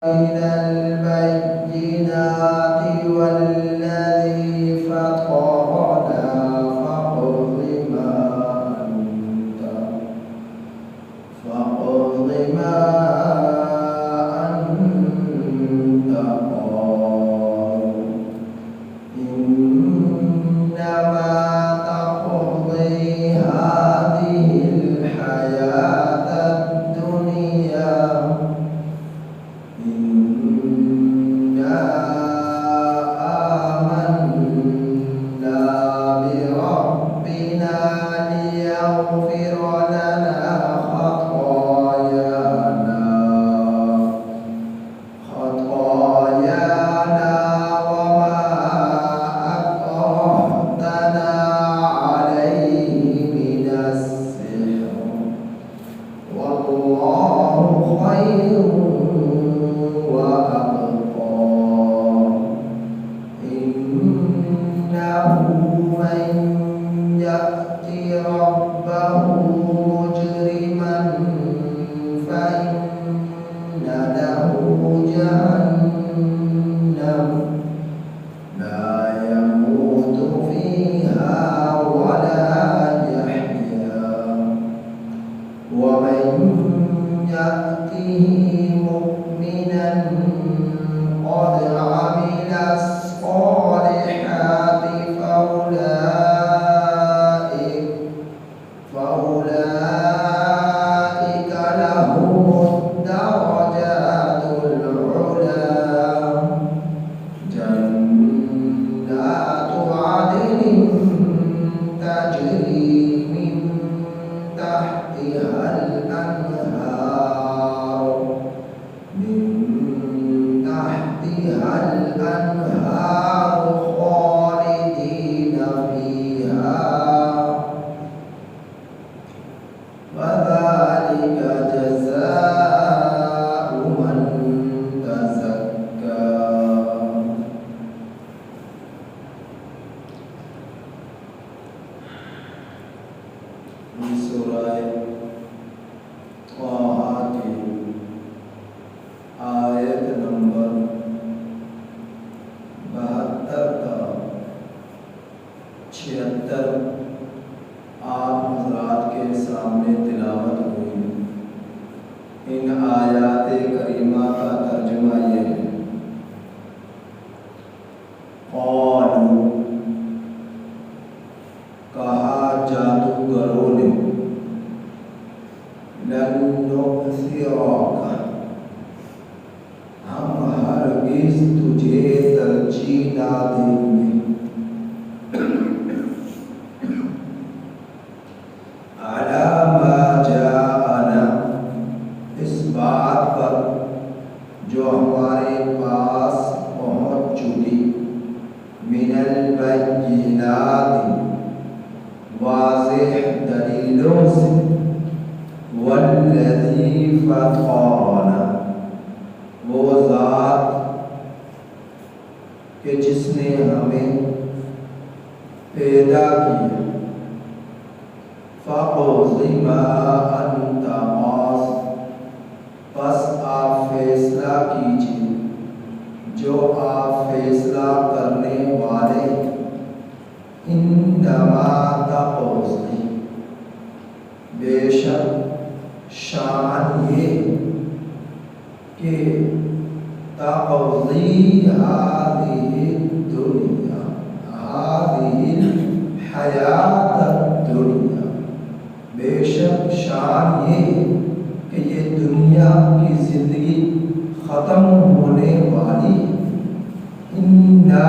من البينات والذي فطرنا فاقض ما أنت قاض إنما تقضي هذه الحياة الدنيا إنا آمنا بربنا ليغفر لنا خطايانا وما أكرهتنا عليه من السحر والله خير وأبقى إنه من يأت ربه مجرما فإن له جهنم لا يموت فيها ولا يحيا ومن يأته مؤمنا قد عمل الصالحات فأولئك لهم الدرجات العلى جنات عدن تجري من تحتها الأنهار خالدين فيها وذلك جزاء من تزكى سورہ طٰہٰ کی آیت نمبر 72 کا 76 آپ حضرات کے سامنے تلاوت ہوئی۔ ان آیات کریمہ کا ترجمہ یہ ہے: قالوا کہا جادوگروں نے، لن نؤثرک ہم ہرگز تجھے ترجیح نہ دیں گے، علی ما جاءنا اس بات پر جو ہمارے پاس پہنچ چکی، من البینات واضح دلیلوں سے، والذی فطرنا وہ ذات کہ جس نے ہمیں پیدا کیا، فاقض ما انت قاض پس آپ فیصلہ کیجیے جو آپ فیصلہ کرنے والے، انما تقضی بے شک شان یہ کہ تقضی هذه الدنيا هذه الحیات الدنیا بے شک شان یہ کہ یہ دنیا کی زندگی ختم ہونے والی ہے، انا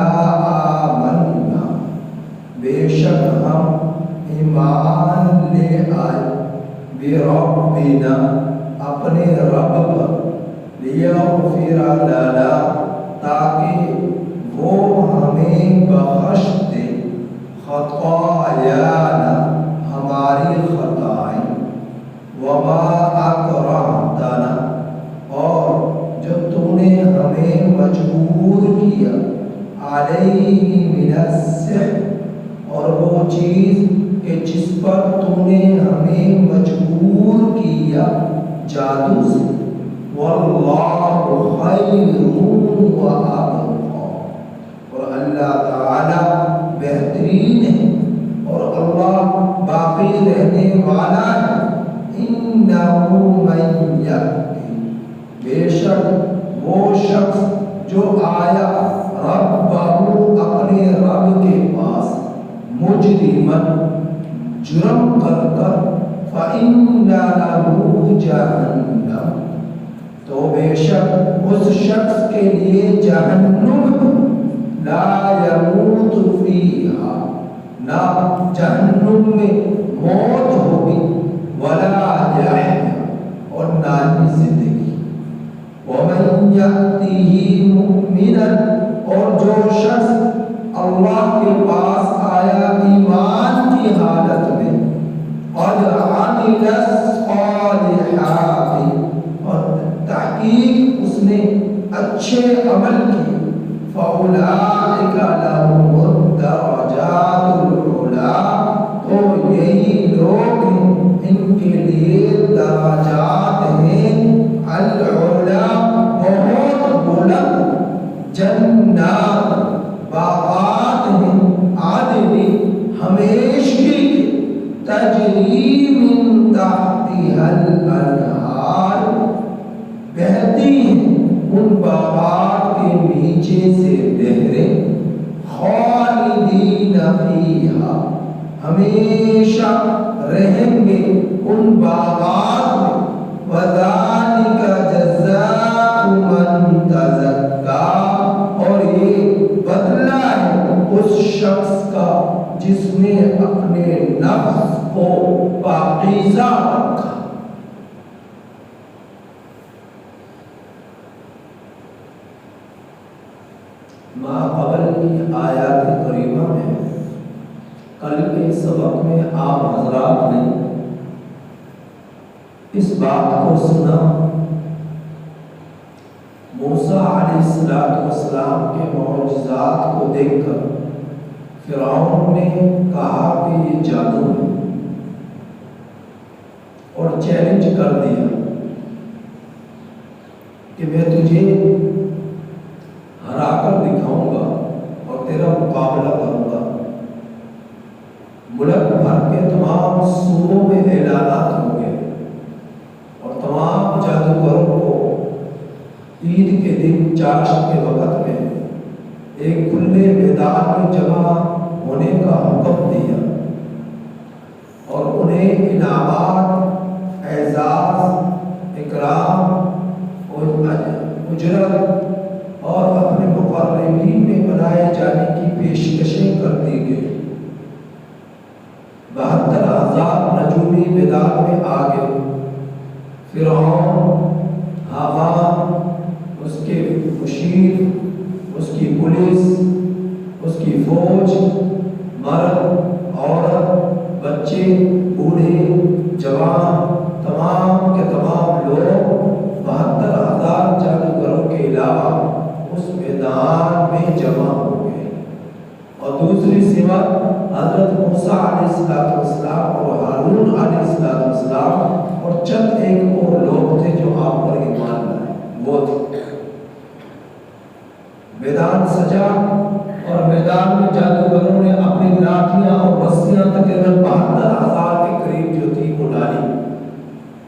آمنا بے شک ہم ایمان لے آئے، بربنا اپنے رب پر، لیغفر لنا تاکہ وہ ہمیں بخش دے، خطایانا ہماری خطائیں، وما اکرہتنا اور جو تو نے ہمیں مجبور کیا، علیہ من السحر اور وہ چیز کہ جس پر تو نے ہمیں مجبور کیا جادو سے، واللہ خیر خیر و ابقا، اور اللہ تعالی بہترین ہے اور اللہ باقی رہنے والا ہے۔ انہ من یأتی، بے شک وہ شخص جو آیا ربہ اپنے رب کے پاس مجرمن جرم کر کر، فإن لہ جہنم، تو بے شک اس شخص کے لیے جہنم، لا یموت فیہا، نہ جہنم میں موت ہوگی، ولا یحیا، اور نہ ہی زندگی۔ ومن یأتیہ مؤمنا، اور جو شخص اللہ کے پاس آیا ایمان کی حالت میں، قد عمل الصالحات، اور تحقیق اس نے اچھے عمل کی، فأولئک لهم الدرجات العلی، تو یہی لوگ ہیں ان کے لیے درجات ہیں العلی، بہت بلند، جنات باغات ہیں، عدن ہمیشگی کے، تجری من تحتها الانہار، بہتی ہیں ان باغات کے نیچے سے نہریں، خالدین فیہا، ہمیشہ رہیں گے ان باغات میں، وذالک جزاء من تزکا، اور یہ بدلہ ہے اس شخص کا جس نے اپنے نفس کو پاکیزہ رکھا۔ ما قبل کی آیات کریمہ میں کل کے سبق میں آپ حضرات نے اس بات کو سنا، موسیٰ علیہ السلام کے معجزات کو دیکھ کر فرعون نے کہا کہ یہ جادو ہے، اور چیلنج کر دیا کہ میں تجھے ہرا کر دکھاؤں گا اور تیرا مقابلہ کروں گا۔ ملک بھر کے تمام صوبوں میں اعلانات ہوں گے اور تمام جادوگروں کو عید کے دن چاشت کے وقت میں ایک کھلے میدان میں جمع ہونے کا حکم دیا، اور انہیں انعامات، اعزاز، اکرام اور اجرت اور اپنے مقربین میں بنائے جانے کی پیشکشیں کر دی گئی۔ 72,000 نجومی میدان میں آ گئے۔ فرعون، حامان، اس کے مشیر، اس کی پولیس، اس کی فوج، مرد، عورت، بچے، بوڑھے، جوان، تمام کے تمام لوگ 72,000 جادوگروں کے علاوہ اس میدان میں جمع ہو گئے۔ اور دوسری سمت حضرت موسیٰ علیہ السلام اور ہارون علیہ السلام اور چند ایک اور لوگ تھے جو آپ پر ایمان لائے، وہ تھے۔ میدان سجا اور میدان میں جادوگروں نے اپنی لاٹھیاں اور رسیاں تقریباً 72,000 کے قریب جو تھی وہ ڈالی،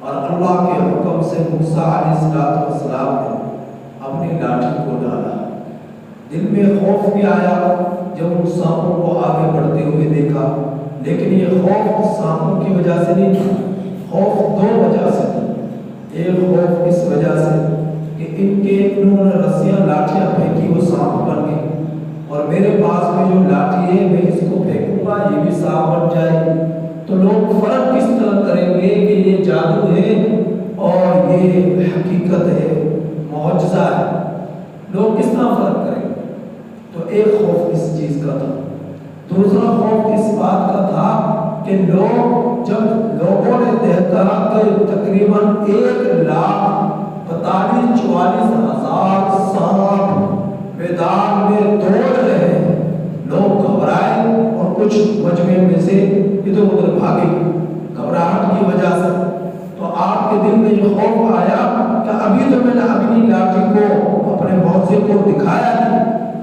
اور اللہ کے حکم سے موسیٰ علیہ السلام نے اپنی لاٹھی کو ڈالا۔ دل میں خوف بھی آیا جب ان سانپوں کو آگے بڑھتے ہوئے دیکھا، لیکن یہ خوف سانپوں کی وجہ سے نہیں تھا، خوف 2 وجہ سے تھا۔ ایک خوف اس وجہ سے کہ انہوں نے رسیاں لاٹھیاں پھینکی، وہ سانپ بن گئی، اور میرے پاس میں جو لاٹھی ہے میں اس کو پھینکوں گا یہ بھی سانپ بن جائے، تو لوگ فرق کس طرح کریں گے کہ یہ جادو ہے اور یہ حقیقت ہے، معجزہ ہے، لوگ کس طرح فرق کریں گے؟ تو ایک خوف اس چیز کا تھا۔ دوسرا خوف اس بات کا تھا کہ جب لوگوں نے دیکھا کہ تقریباً 1,42,000 سانپ میدان میں دوڑ رہے ہیں، لوگ گھبرائے اور کچھ مجمع میں سے ادھر ادھر بھاگے گھبراہٹ کی وجہ سے۔ تو آپ کے دل میں یہ خوف آیا کہ ابھی تو میں نے اپنی لاٹھی کو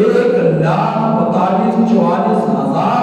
1,42,44,000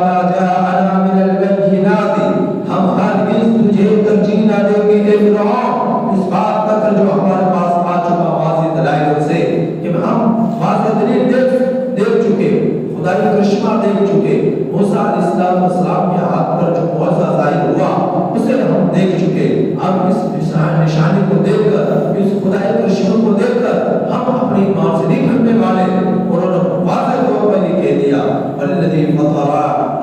ما جاءنا من البينات، ہم ہرگز تجھے ترجیح نہ دیں گے اے فرعون اس بات پر جو ہمارے پاس آ چکا واضح دلائل سے، کہ ہم واضح دلیل دیکھ چکے، خدائی کرشمہ دیکھ چکے، موسیٰ علیہ السلام کے ہاتھ پر جو معجزہ ظاہر ہوا اسے ہم دیکھ چکے۔ اب اس نشانی کو دیکھ کر، اس خدائی کرشمہ کو دیکھ کر ہم اپنے ایمان سے نہیں ہٹنے والے۔ انہوں نے واضح طور پر یہ کہہ دیا والذی فطر،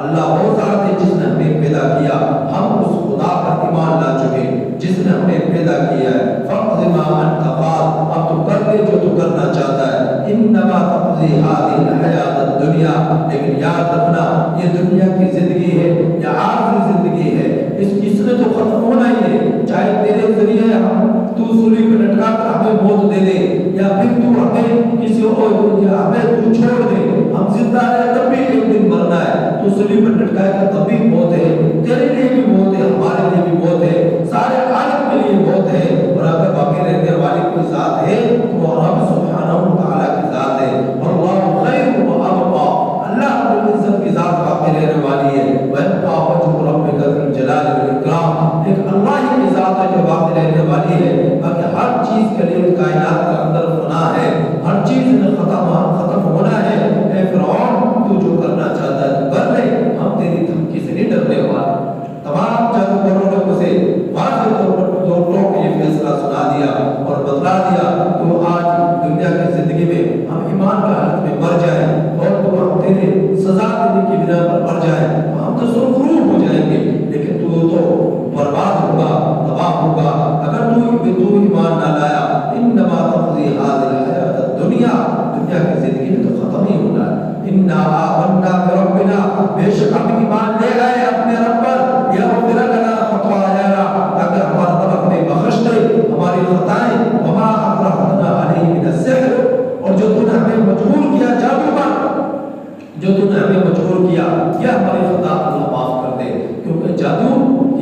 اللہ وہ ذات ہے جس نے ہمیں پیدا کیا، ہم اس خدا پر ایمان لا چکے جس نے ہمیں پیدا کیا ہے۔ فقض ما انت قاض، اب تو کر لے جو تو کرنا چاہتا ہے۔ انما تقضی هذه الحیات الدنیا، لیکن یاد رکھنا یہ دنیا کی زندگی ہے، یہ عارضی زندگی ہے، اس نے تو ختم ہونا ہی ہے، چاہے تیرے ذریعے تو سولی پہ لٹکا کر ہمیں موت دے دے، یا پھر تو ہمیں کسی اور یا ہمیں تو چھوڑ دے، ہم زندہ رہے تب بھی ایک دن مرنا ہے، تو سولی پہ لٹکائے گا تب بھی موت ہے، تیرے لیے بھی موت ہے، ہمارے لیے بھی موت ہے، سارے عالم کے لیے موت ہے۔ اور اگر باقی رہنے والی کوئی ذات ہے تو وہ رب سبحانہ وتعالی کی ذات ہے، واللہ خیر و ابقا، اللہ رب العزت کی ذات باقی رہنے والی ہے۔ وَيَبْقَى وَجْهُ رَبِّكَ ذُو الْجَلَالِ وَالْإِكْرَامِ، ایک اللہ ہی کی ذات ہے جو باقی رہنے والی ہے، باقی ہر چیز کے لیے کائنات کے اندر فنا ہے، ہر چیز میں ختم ہونا ہے۔ اے فرعون تو جو کرنا چاہتا ہے تو کر لے، ہم تیری دھمکی سے نہیں ڈرنے والے۔ تمام جادوگروں نے اسے واضح طور پر دوٹوں کے یہ فیصلہ سنا دیا اور بتلا دیا کہ آج دنیا کی زندگی میں ہم ایمان کا حالت میں مر جائیں اور تو ہم تیرے سزا دینے کی بنا پر مر جائیں، ہم تو سرخرو ہو جائیں گے، لیکن تو برباد ہوگا، تباہ ہوگا اگر تو ایمان نہ لایا۔ انما تقضی هذه الحیات الدنیا، دنیا کی زندگی میں تو ختم ہی ہونا ہے۔ انا آمنا بربنا، بے شک ہم ایمان لے آئے اپنے رب پر، یغفر لنا خطایانا، اگر ہمارا رب ہمیں بخش دے ہماری خطائیں، وما اکرہتنا علیہ من السحر، اور جو تو نے ہمیں مجبور کیا جادو پر، جو تو نے ہمیں مجبور کیا، یا ہماری خطا اللہ معاف کر دے، کیونکہ جادو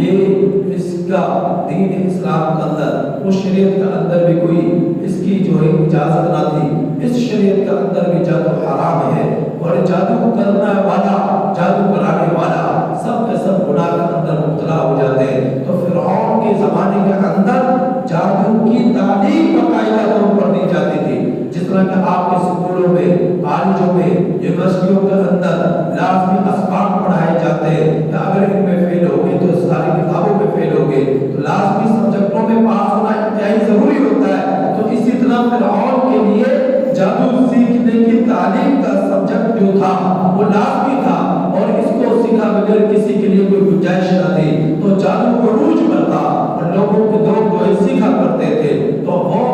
یہ اس کا دین اسلام کے اندر، اس شریعت کے اندر بھی کوئی اس کی جو ہے اجازت نہ تھی، اس شریعت کے اندر بھی جادو حرام ہے، اور جادو کرنا والا، جادو کرانے والا سب کے سب گناہ کے اندر مبتلا ہو جاتے ہیں۔ تو فرعون کے زمانے کے اندر جادو کی تعلیم باقاعدہ طور پر دی جاتی تھی، جس طرح کہ آپ کے سکولوں میں، کالجوں میں، یونیورسٹیوں کے اندر لازمی اسباق پڑھائے جاتے ہیں کہ اگر ان میں فیل ہوگے تو ساری کتابوں میں فیل ہوگے، تو لازمی سبجیکٹوں میں پاس ہونا انتہائی ضروری ہوتا ہے۔ تو اسی طرح فرعون کے لیے جادو سیکھنے کی تعلیم کا سبجیکٹ جو تھا وہ لازمی تھا، اور اس کو سیکھا بغیر کسی کے لیے کوئی گنجائش نہ تھی۔ تو جادو عروج پر تھا اور لوگوں کے لوگ جو ہے سیکھا کرتے تھے، تو وہ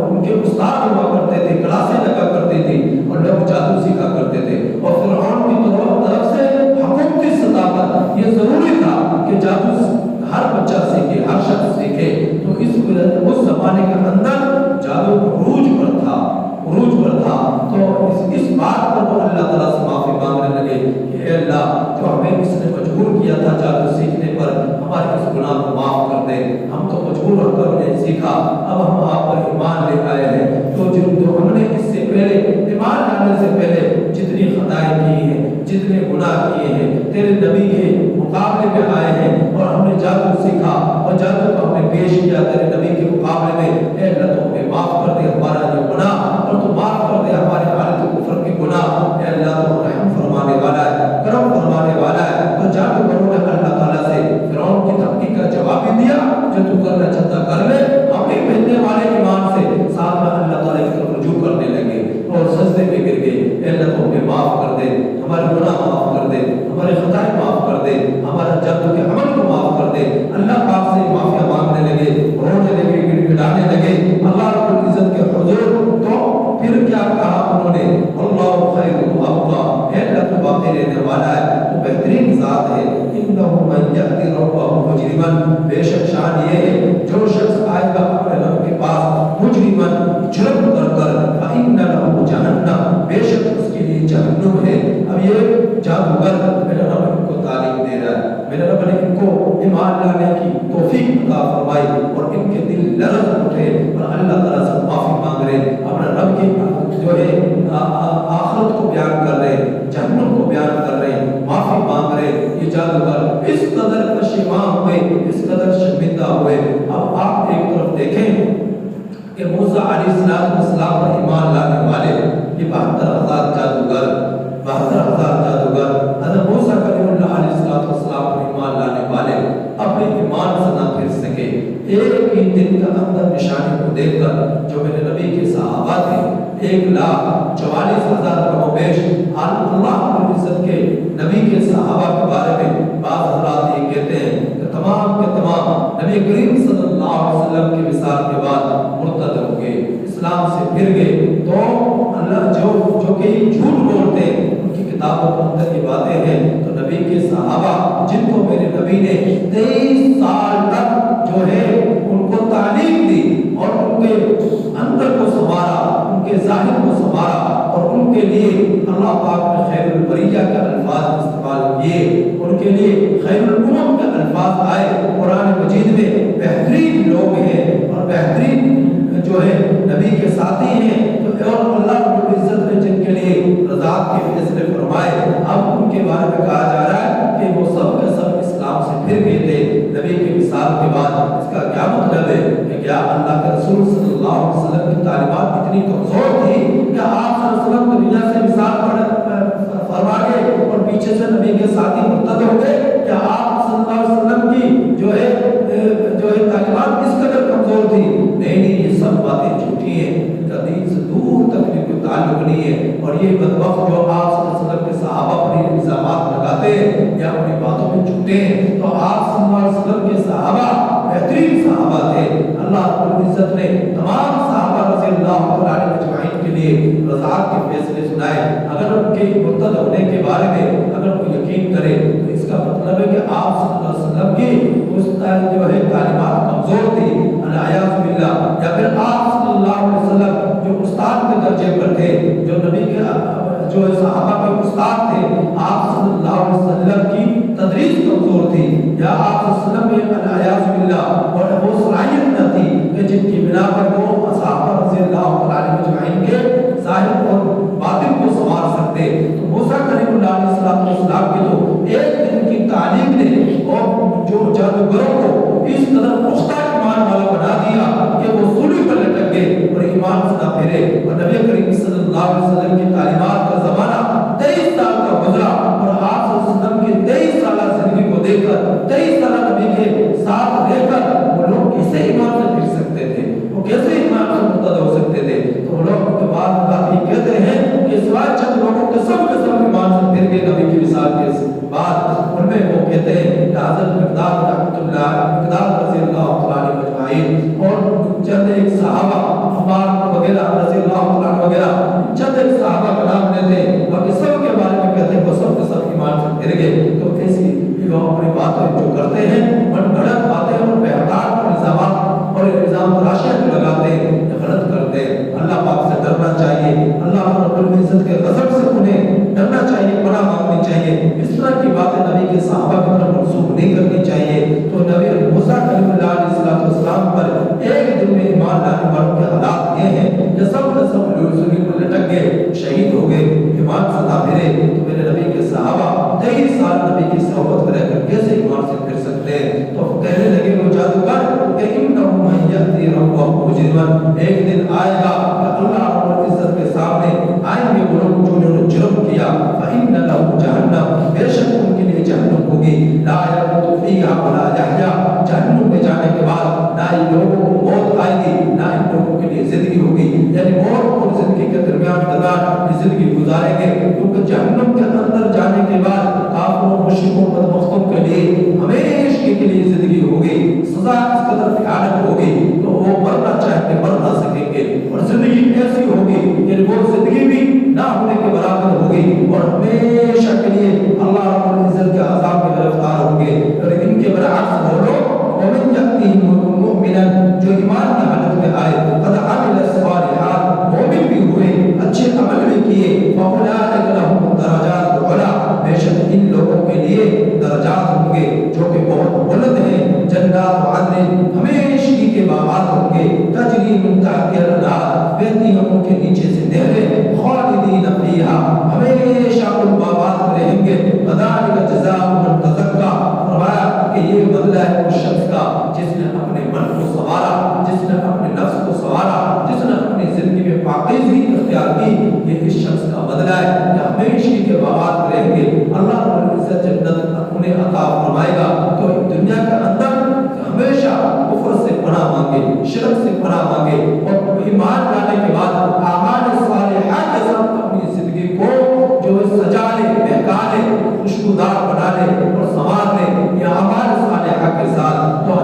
ان کے استاد ہوا کرتے تھے، کلاسیں لگا کرتے تھے اور لوگ جادو سیکھا کرتے تھے، اور فرعون کی طرف سے حکومتی سطح پر یہ ضروری تھا کہ جادو ہر بچہ سیکھے، ہر شخص سیکھے۔ تو اس زمانے کے اندر جادو عروج پر تھا، عروج پر تھا۔ تو اس بات پر وہ اللہ تعالیٰ سے معافی مانگنے لگے کہ اے اللہ، جو ہمیں اس نے مجبور کیا تھا جادو سیکھنے پر، ہمارے اس گناہ کو معاف کر دے، ہم تو مجبور ہو کر نے سیکھا، اب ہم آپ پر ایمان لے آئے ہیں، تو جو ہم نے اس سے پہلے ایمان لانے سے پہلے جتنی خطائیں کی ہیں، جتنے گناہ کیے ہیں، تیرے نبی کے مقابلے میں آئے ہیں اور ہم نے جادو سیکھا اور جادو کو ہم نے پیش کیا تیرے نبی کے مقابلے میں، اے اللہ تو ہمیں معاف کر دے ہمارا یہ گناہ، اور تو معاف کر دے ہمارے حالت کفر کے گناہ۔ اے اللہ تو رحم فرمانے والا ہے، کرم فرمانے والا ہے۔ تو جادو کروں نے اللہ تعالیٰ سے فرعون کی دھمکی کا جواب ہی دیا، جو تو کرنا چاہتا کر لے، ہمیں بھیجنے والے ایمان سے ساتھ میں اللہ تعالیٰ کی طرف رجوع کرنے لگے اور سجدے میں گر گئے۔ اے اللہ تو ہمیں معاف کر دے، ہمارے گناہ معاف کر دے، ہمارے خطائیں معاف کر دے، ہمارا جادو کے عمل کو معاف کر دے۔ اللہ پاک سے معافی مانگنے لگے، رونے لگے، گڑگڑانے لگے اللہ رب العزت کے حضور۔ تو پھر کیا کہا انہوں نے؟ اللہ خیر و ابقا، اے اللہ تو باقی رہنے والا ہے، تو بہترین ذات ہے۔ انہ من یأتی ربہ مجرما، بے شک شان یہ ہے جو شخص آئے گا اپنے رب کے پاس مجرما، جرم کر کر، فإن له جہنم، بے شک اس کے لیے جہنم ہے۔ اب یہ جادوگر میرا رب ان کو تعلیم دے رہا ہے، میرے رب نے ان کو ایمان لانے کی توفیق عطا فرمائی اور ان کے دل لرز اٹھے اور اللہ تعالیٰ سے معافی مانگ رہے، اپنے رب کی جو ہے آخرت کو بیان کر رہے، جہنم کو بیان کر رہے۔ اس قدر پشیمان ہوئے، اس قدر شرمندہ ہوئے۔ اب آپ ایک طرف دیکھیں کہ موسیٰ علیہ السلام پر ایمان لانے والے یہ 72,000 جادوگر، 72,000 جادوگر حضرت موسیٰ کلیم اللہ علیہ السلام پر ایمان لانے والے اپنے ایمان سے نہ پھر سکے۔ ایک ہی دن کا اندر نشانی کو دیکھ کر جو میرے نبی کے صحابہ تھے 1,44,000 کم و بیش، اللہ رب العزت کے نبی کے صحابہ کے بارے میں بعض حضرات یہ کہتے ہیں کہ تمام کے تمام نبی کریم صلی اللہ علیہ وسلم کے وصال کے بعد مرتد ہو گئے، اسلام سے پھر گئے۔ تو اللہ جو کہ جھوٹ بولتے ہیں ان کی کتابوں کے اندر یہ باتیں ہیں۔ تو نبی کے صحابہ جن کو میرے نبی نے 23 سال تک جو ہے ان کو تعلیم دی اور ان کے اندر کو سنوارا، ان کے ظاہر کو سنوارا، اور ان کے لیے اللہ پاک نے خیر البریہ کے الفاظ استعمال کیے، ان کے لیے خیر الامم کے الفاظ آئے۔ قرآن مجید میں بہترین لوگ ہیں اور بہترین جو ہے نبی کے ساتھی ہیں، اور اللہ رب العزت نے جن کے لیے رضاعت کے فیصلے فرمائے، اب ان کے بارے میں کہا جا رہا ہے کہ وہ سب کے سب اسلام سے پھر گئے تھے نبی کے وصال کے بعد۔ اس کا کیا مطلب ہے کہ کیا اللہ کے رسول صلی اللہ علیہ وسلم کی تعلیمات اتنی کمزور تھی کہ آپ صلی اللہ علیہ وسلم دنیا سے وصال فرما گئے اور پیچھے سے نبی کے ساتھی مرتد ہو گئے؟ کیا آپ صلی اللہ علیہ وسلم کی جو ہے تعلیمات اس قدر کمزور تھی؟ نہیں، یہ سب باتیں جھوٹی ہیں، ان کا دین سے دور تک کوئی تعلق نہیں ہے۔ اور یہ بدبخت جو آپ صلی اللہ علیہ وسلم کے صحابہ پر الزامات لگاتے ہیں یا اپنی باتوں میں جھوٹے ہیں، تو آپ صلی اللہ علیہ وسلم کے صحابہ بہترین صحابہ تھے۔ اللہ رب العزت نے تمام صحابہ رضی اللہ عنہ اجمعین کے لیے رضاعت کے فیصلے سنائے۔ اگر ان کے مرتد ہونے کے بارے میں اگر کوئی یقین کرے تو اس کا مطلب ہے کہ آپ صلی اللہ علیہ وسلم کی اس جو ہے تعلیمات کمزور تھی، العیاذ باللہ، یا پھر آپ صلی اللہ علیہ وسلم جو استاد کے درجے پر تھے، جو نبی کے جو صحابہ کے استاد تھے، آپ صلی اللہ علیہ وسلم کی تدریس کمزور تھی، یا آپ صلی اللہ علیہ وسلم میں العیاذ باللہ اور وہ صلاحیت نہ تھی کہ جن کی بنا پر وہ صحابہ رضی اللہ عنہ اجمعین کے ظاہر اور باطن کو سنوار سکتے۔ تو موسیٰ کلیم اللہ علیہ السلام کی تو ایک دن کی تعلیم نے اور جو جادوگروں کو اس قدر پختہ ایمان والا بنا دیا کہ وہ صلیب پر لٹک گئے اور ایمان سے نہ پھرے۔ اور نبی کریم صلی اللہ علیہ وسلم کی تعلیمات کا زمانہ 23 سال کا گزرا، اور آپ صلی اللہ علیہ وسلم کی 23 سالہ زندگی کو دیکھ کر، 23 سالہ نبی کے ساتھ رہ کر وہ لوگ کیسے ایمان سے پھر سکتے تھے، وہ کیسے ایمان سے مرتد ہو سکتے تھے؟ تو وہ لوگ کے بعد کافی کہتے ہیں کہ سوائے چند لوگوں کے سب ایمان سے پھر گئے نبی کی وصال کے بعد۔ ان میں وہ کہتے ہیں کہ حضرت مقداد رضی اللہ عنہ اجمعین اور چند ایک صحابہ عمار وغیرہ رضی اللہ عنہ وغیرہ، چند ایک صحابہ کا نام لیتے ہیں، باقی سب کے بارے میں کہتے ہیں وہ سب کے سب ایمان سے پھر گئے۔ تو ایسی وہ اپنی باتیں جو کرتے ہیں من گھڑت باتیں اور بہتار الزامات اور الزام تراشیاں جو لگاتے ہیں یہ غلط کرتے ہیں۔ اللہ پاک سے ڈرنا چاہیے، اللہ رب العزت کے غضب سے انہیں ڈرنا چاہیے، پناہ مانگنی چاہیے۔ اس طرح کی باتیں نبی کے صحابہ کی طرف منسوخ نہیں کرنی چاہیے۔ تو نبی موسیٰ کلیم اللہ علیہ السلام پر ایک دن میں ایمان لانے والوں کے حالات یہ ہیں کہ سب کے سب زمین پر لٹک گئے، شہید ہو گئے، ایمان سے نہ پھرے۔ تو میرے نبی کے صحابہ 23 سال نبی کی صحبت میں رہ کر کیسے ایمان سے پھر سکتے ہیں؟ تو کہنے لگے وہ جادوگر کہ انہ من یأتی ربہ مجرما، ایک دن آئے گا کہ اللہ رب العزت کے سامنے آئیں گے وہ لوگ جو انہوں نے جرم کیا، فإن لہ جہنم، بے شک ان کے لیے جہنم ہوگی، لا يموت فیہا ولا یحییٰ، جہنم میں جانے کے بعد نہ ان لوگوں کو موت آئے گی نہ ان لوگوں کے لیے زندگی ہوگی، یعنی موت اور زندگی کے درمیان یہ زندگی گزاریں گے، کیونکہ جہنم کے اندر جانے کے بعد کافروں، مشرکوں، بدبختوں کے لیے ہمیشہ کے لیے زندگی ہوگی، سزا اس قدر بھیانک ہوگی تو وہ مرنا چاہتے مر نہ سکیں گے، اور زندگی ایسی ہوگی کہ وہ زندگی بھی نہ ہونے کے برابر ہوگی اور ہمیشہ کے لیے اللہ رب العزت کے عذاب میں گرفتار ہوں گے۔ اور ان کے برعکس وہ لوگ ومن یأتیہ مؤمنا، جو ایمان کی حالت میں آئے، قد عمل الصالحات، مومن بھی ہوئے، اچھے عمل بھی کیے، فاولئک لہم الدرجات العلی، بے شک ان لوگوں کے لیے درجات ہوں گے جو کہ بہت بلند ہیں، جنات عدن، ہمیشگی کے باغات ہوں گے، تجری من تحتها الانہار، بہتی ہیں ان کے نیچے سے نہریں، خالدین فیہا، ہمیشہ ان باغات میں رہیں گے، وذالک جزاء من تزکا، اور بتلائے کہ ہمیشہ کے باغات میں رہیں گے، اللہ رب العزت جنت انہیں عطا فرمائے گا۔ تو دنیا کے اندر ہمیشہ کفر سے پناہ مانگے، شرک سے پناہ مانگے، اور ایمان لانے کے بعد اعمال صالحہ کے ساتھ اپنی زندگی کو جو سجا لے، بہکا لے، خوشبودار بنا لے اور سنوار لے یہ اعمال صالحہ کے ساتھ۔ تو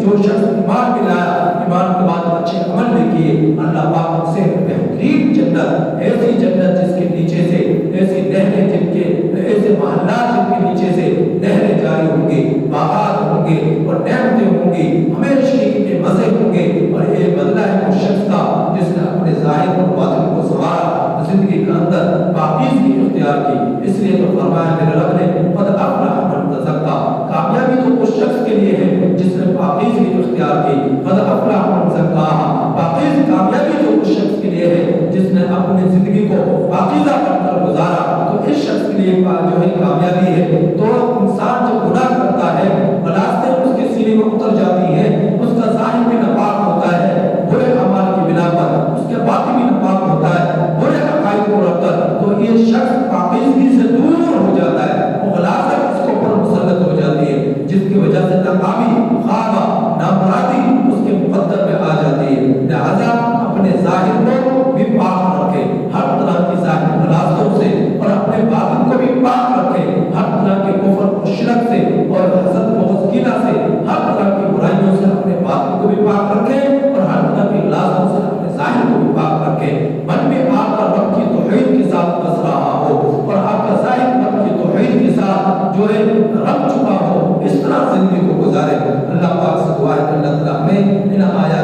جو شخص ایمان بھی لایا، ایمان کے بعد اچھے عمل بھی کیے، اللہ پاک ان سے بہترین جنت، ایسی جنت جس کے نیچے سے ایسی نہریں، جن کے ایسے محلات جن کے نیچے سے نہریں جاری ہوں گی، باغات ہوں گے اور نعمتیں ہوں گی، ہمیشہ کے مزے ہوں گے۔ اور یہ بدلہ ہے اس شخص کا جس نے اپنے ظاہر اور باطن کو سنوارا، زندگی کے اندر پاکیزگی اختیار کی۔ اس لیے تو فرمایا میرے رب نے قد افلح من تزکا، کامیابی تو اس شخص کے لیے ہے جس نے پاکیزگی اختیار کی۔ قد افلح من زکاہا، پاکیز کامیابی تو اس شخص کے لیے ہے جس نے اپنی زندگی کو پاکیزہ بن کر گزارا۔ تو اس شخص کے لیے جو ہے کامیابی ہے۔ تو انسان جب گناہ کرتا ہے، بلاستے اس کے سینے میں اتر جاتی ہے، اس کا ظاہر بھی ناپاک ہوتا ہے برے اعمال کی بنا پر، اس کے باطن بھی ناپاک ہوتا ہے برے عقائد کو رکھ کر، تو یہ شخص پاکیزگی سے دور ہو جاتا ہے، وہ غلاظت اس کے اوپر مسلط ہو جاتی ہے، جس کی وجہ سے ناکامی، خوابہ، نامرادی اس کے مقدر میں آ جاتی ہے۔ لہذا اپنے ظاہر کو بھی پاک رکھے ہر طرح کی ظاہر غلاظتوں سے، اور اپنے باطن کو بھی پاک رکھے ہر طرح کے کفر و شرک سے اور حسد بغض کینہ سے، ہر طرح کی برائیوں سے اپنے باطن کو بھی پاک رکھے اور ہر طرح کی غلاظتوں سے اپنے ظاہر کو بھی پاک رکھے۔ من بھی آپ کا رب کی توحید کے ساتھ بس رہا ہو اور آپ کا ظاہر رب کی توحید کے ساتھ جو ہے رب چکا ہو، اس طرح زندگی کو گزارے۔ اللہ پاک سے دعا ہے کہ اللہ تعالیٰ ہمیں ان آیات